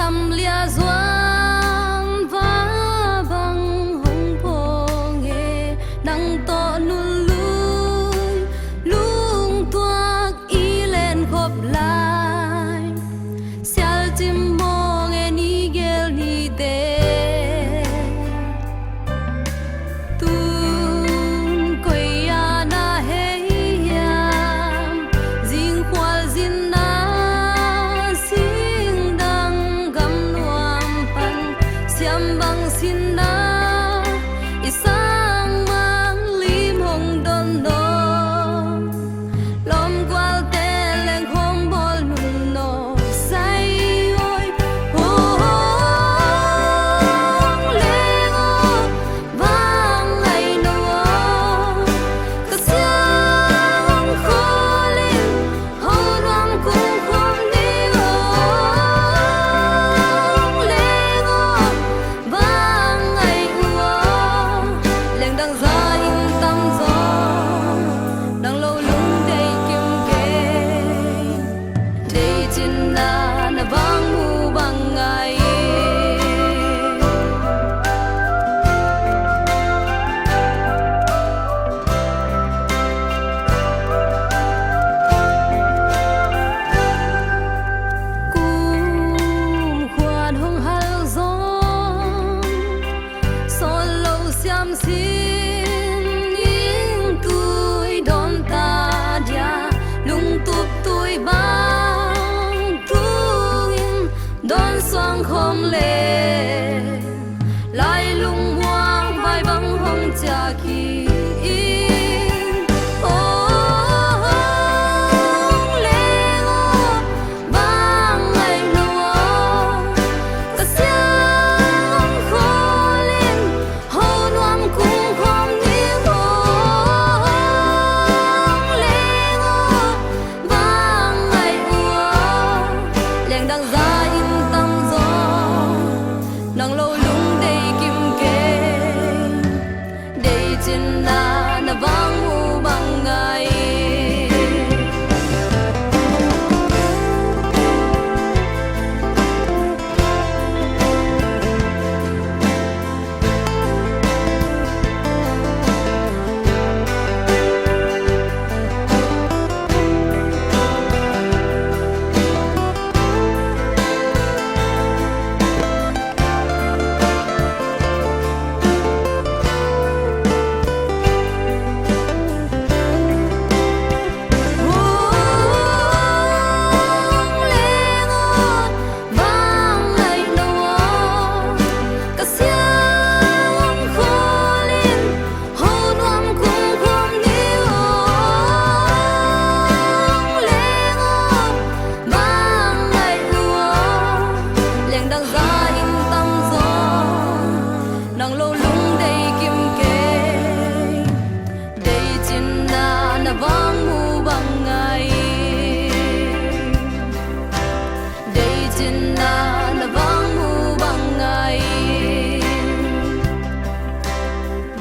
lầm lia doan vá bằng hồng phô nghe nắng to nun lui lung toạc y lên khop lại xel chim mô nghe ni gel ni te xin na isang mang lim hong don no lom qual te leng hong bol nun no say oi hong leng o vang ngày no ka siang kho lên hong ram cung khom đi leng o đang ra in tâm gió đang lâu lung đây kim kê đây trên là vang mu bằng ngày cung khoan hong hal gió so lâu xiêm xí đón xoang không lệ lại lung hoang vai băng hồng cha kỳ nắng lâu lung đây kim kê đây trên là vang mu bằng ngày nắng lâu lung đây kim kê đây trên là vang mu bằng ngày đây trên là vang mu bằng ngày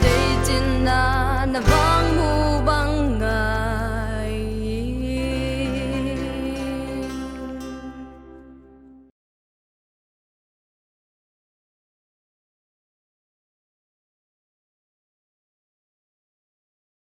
đây trên là vang